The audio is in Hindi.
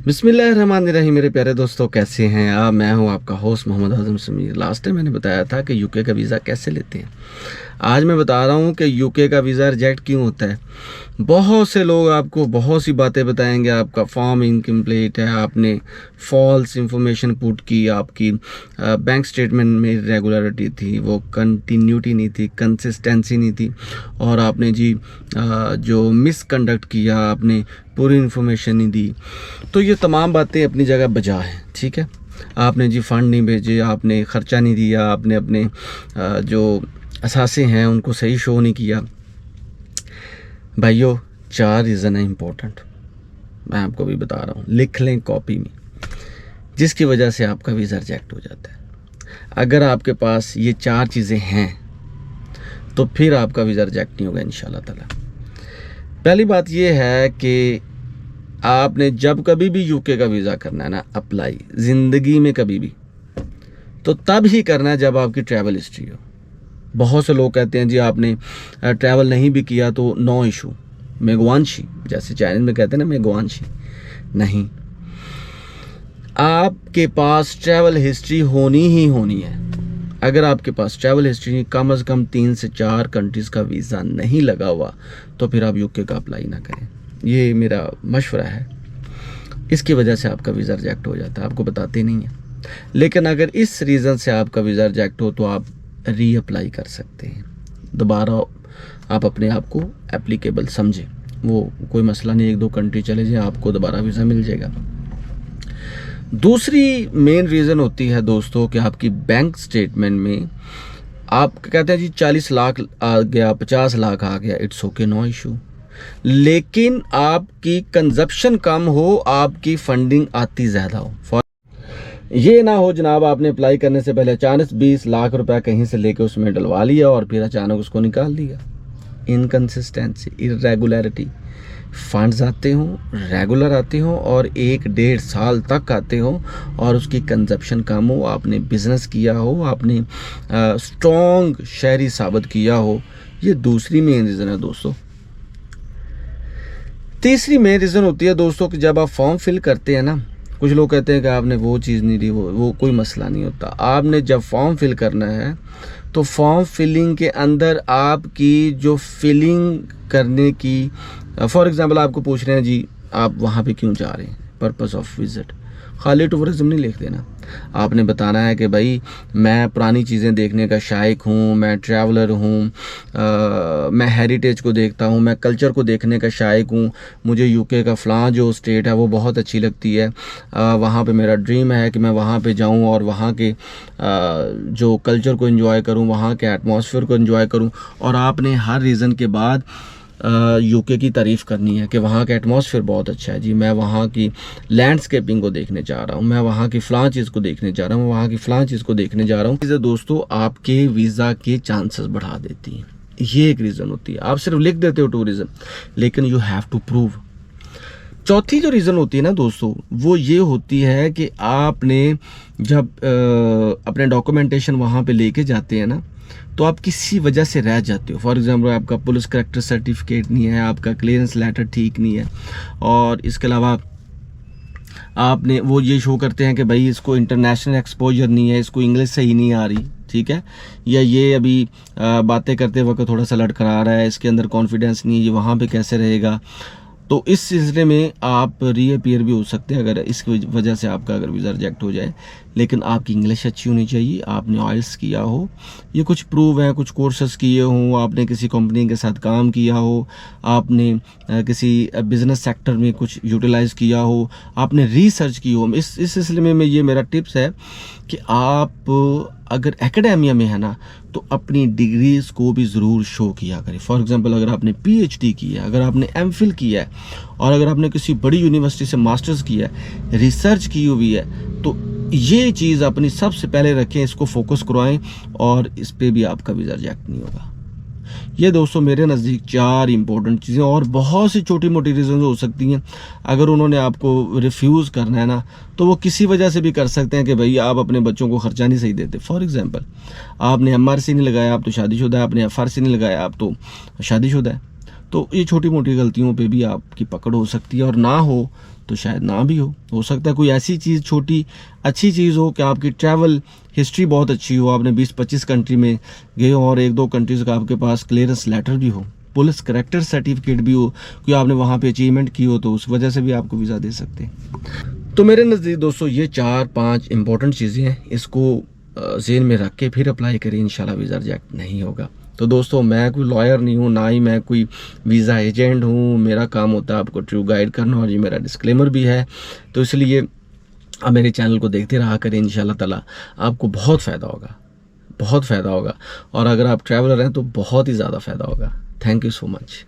बिस्मिल्लाहिर्रहमानिर्रहीम। मेरे प्यारे दोस्तों, कैसे हैं आप? मैं हूं आपका host Mohammad Azam Sameer. Last time मैंने बताया था कि यूके का वीज़ा कैसे लेते हैं। आज मैं बता रहा हूं कि यूके का वीज़ा रिजेक्ट क्यों होता है। बहुत से लोग आपको बहुत सी बातें बताएंगे। आपका फॉर्म इनकम्प्लीट है, आपने फॉल्स इंफॉर्मेशन पुट की, आपकी बैंक स्टेटमेंट में रेगुलरिटी थी, वो कंटिन्यूटी नहीं थी, कंसिस्टेंसी नहीं थी, और आपने जी जो मिसकंडक्ट किया, आपने पूरी इन्फॉर्मेशन नहीं दी। तो ये तमाम बातें अपनी जगह बजा हैं, ठीक है। आपने जी फ़ंड नहीं भेजे, आपने ख़र्चा नहीं दिया, आपने अपने जो असासे हैं उनको सही शो नहीं किया। भाइयों, 4 रीज़न है इम्पोर्टेंट, मैं आपको भी बता रहा हूँ, लिख लें कॉपी में, जिसकी वजह से आपका वीज़ा रिजेक्ट हो जाता है। अगर आपके पास ये 4 चीज़ें हैं तो फिर आपका वीज़ा रिजेक्ट नहीं होगा इंशाल्लाह ताला। पहली बात ये है कि आपने जब कभी भी यूके का वीज़ा करना है ना अप्लाई, ज़िंदगी में कभी भी, तो तब ही करना है जब आपकी ट्रैवल हिस्ट्री हो। बहुत से लोग कहते हैं जी आपने ट्रैवल नहीं भी किया तो नो इशू, मेगवानशी, जैसे चाइनीज में कहते हैं ना मेगवानशी। नहीं, आपके पास ट्रैवल हिस्ट्री होनी ही होनी है। अगर आपके पास ट्रैवल हिस्ट्री कम से कम 3 से 4 कंट्रीज़ का वीज़ा नहीं लगा हुआ तो फिर आप यूके का अप्लाई ना करें। ये मेरा मशवरा है। इसकी वजह से आपका वीज़ा रिजेक्ट हो जाता है, आपको बताते नहीं हैं। लेकिन अगर इस रीज़न से आपका वीज़ा रिजेक्ट हो तो आप री अप्लाई कर सकते हैं। दोबारा आप अपने आप को एप्लीकेबल समझें, वो कोई मसला नहीं, 1-2 कंट्री चले जाएं, आपको दोबारा वीज़ा मिल जाएगा। दूसरी मेन रीज़न होती है दोस्तों कि आपकी बैंक स्टेटमेंट में आप कहते हैं जी 40 लाख आ गया, 50 लाख आ गया, इट्स ओके, नो इशू। लेकिन आपकी कंजप्शन कम हो, आपकी फंडिंग आती ज़्यादा हो। ये ना हो जनाब, आपने अप्लाई करने से पहले अचानक 20 लाख रुपया कहीं से लेके उसमें डलवा लिया और फिर अचानक उसको निकाल दिया। इनकंसिस्टेंसी, इरेगुलरिटी, फंड्स आते हों, रेगुलर आते हों और 1-1.5 साल तक आते हों और उसकी कंजप्शन कम हो, आपने बिजनेस किया हो, आपने स्ट्रॉन्ग शहरी साबित किया हो। ये दूसरी मेन रीज़न है दोस्तों। तीसरी मेन रीज़न होती है दोस्तों कि जब आप फॉर्म फिल करते हैं ना, कुछ लोग कहते हैं कि आपने वो चीज़ नहीं दी, वो कोई मसला नहीं होता। आपने जब फॉर्म फिल करना है तो फॉर्म फिलिंग के अंदर आपकी जो फिलिंग करने की, फॉर एग्ज़ाम्पल आपको पूछ रहे हैं जी आप वहाँ पे क्यों जा रहे हैं, पर्पस ऑफ विज़िट, खाली टूरिज़्म नहीं लिख देना। आपने बताना है कि भाई मैं पुरानी चीज़ें देखने का शायक हूँ, मैं ट्रैवलर हूँ, मैं हेरिटेज को देखता हूँ, मैं कल्चर को देखने का शायक हूँ, मुझे यूके का फ़लाँ जो स्टेट है वो बहुत अच्छी लगती है, वहाँ पे मेरा ड्रीम है कि मैं वहाँ पे जाऊँ और वहाँ के जो कल्चर को एंजॉय करूँ, वहाँ के एटमॉस्फेयर को एंजॉय करूँ। और आपने हर रीज़न के बाद यूके की तारीफ़ करनी है कि वहाँ का एटमॉस्फेयर बहुत अच्छा है जी, मैं वहाँ की लैंडस्केपिंग को देखने जा रहा हूँ, मैं वहाँ की फ़लाँ चीज़ को देखने जा रहा हूँ, वहाँ की फ़लाँ चीज़ को देखने जा रहा हूँ। चीज़ें दोस्तों आपके वीज़ा के चांसेस बढ़ा देती हैं। ये एक रीज़न होती है। आप सिर्फ लिख देते हो टूरिज़्म, लेकिन यू हैव टू प्रूव। चौथी जो रीज़न होती है ना दोस्तों, वो ये होती है कि आपने जब अपने डॉक्यूमेंटेशन वहाँ पे लेके जाते हैं ना, तो आप किसी वजह से रह जाते हो। फॉर एग्जांपल आपका पुलिस करेक्टर सर्टिफिकेट नहीं है, आपका क्लियरेंस लेटर ठीक नहीं है, और इसके अलावा आपने वो ये शो करते हैं कि भाई इसको इंटरनेशनल एक्सपोजर नहीं है, इसको इंग्लिश सही नहीं आ रही, ठीक है, या ये अभी बातें करते वक्त थोड़ा सा लड़खड़ा रहा है, इसके अंदर कॉन्फिडेंस नहीं है, ये वहाँ पे कैसे रहेगा। तो इस सिलसिले में आप रीअपीयर भी हो सकते हैं अगर इसकी वजह से आपका अगर वीज़ा रिजेक्ट हो जाए। लेकिन आपकी इंग्लिश अच्छी होनी चाहिए, आपने ऑयल्स किया हो, ये कुछ प्रूव है, कुछ कोर्सेस किए हों, आपने किसी कंपनी के साथ काम किया हो, आपने किसी बिज़नेस सेक्टर में कुछ यूटिलाइज़ किया हो, आपने रिसर्च की हो। इस सिलसिले में ये मेरा टिप्स है कि आप अगर एकेडेमिया में है ना तो अपनी डिग्रीज़ को भी ज़रूर शो किया करें। फॉर एग्जांपल अगर आपने पीएचडी की है, अगर आपने एमफिल किया है और अगर आपने किसी बड़ी यूनिवर्सिटी से मास्टर्स किया है, रिसर्च की हुई है, तो ये चीज़ अपनी सबसे पहले रखें, इसको फोकस करवाएं और इस पे भी आपका वीज़ा रिजेक्ट नहीं होगा। ये दोस्तों मेरे नज़दीक 4 इंपॉर्टेंट चीज़ें, और बहुत सी छोटी मोटी रीज़न हो सकती हैं। अगर उन्होंने आपको रिफ्यूज़ करना है ना तो वो किसी वजह से भी कर सकते हैं कि भाई आप अपने बच्चों को खर्चा नहीं सही देते। फॉर एग्जांपल आपने एमआरसी नहीं लगाया, आप तो शादीशुदा है, आपने एफआरसी नहीं लगाया, आप तो शादीशुदा है। तो ये छोटी मोटी गलतियों पे भी आपकी पकड़ हो सकती है, और ना हो तो शायद ना भी हो सकता है कोई ऐसी चीज़ छोटी अच्छी चीज़ हो कि आपकी ट्रैवल हिस्ट्री बहुत अच्छी हो, आपने 20-25 कंट्री में गए हो और 1-2 कंट्रीज़ का आपके पास क्लियरेंस लेटर भी हो, पुलिस करेक्टर सर्टिफिकेट भी हो कि आपने वहाँ पे अचीवमेंट की हो, तो उस वजह से भी आपको वीज़ा दे सकते हैं। तो मेरे नज़दीक दोस्तों ये 4-5 इंपॉर्टेंट चीज़ें हैं, इसको ज़हन में रख के फिर अप्लाई करें, इंशाल्लाह वीज़ा रिजेक्ट नहीं होगा। तो दोस्तों मैं कोई लॉयर नहीं हूँ, ना ही मैं कोई वीज़ा एजेंट हूँ, मेरा काम होता है आपको ट्रू गाइड करना और ये मेरा डिस्क्लेमर भी है। तो इसलिए आप मेरे चैनल को देखते रहा करें, इंशाल्लाह ताला आपको बहुत फ़ायदा होगा, बहुत फ़ायदा होगा और अगर आप ट्रैवलर हैं तो बहुत ही ज़्यादा फ़ायदा होगा। Thank you so much.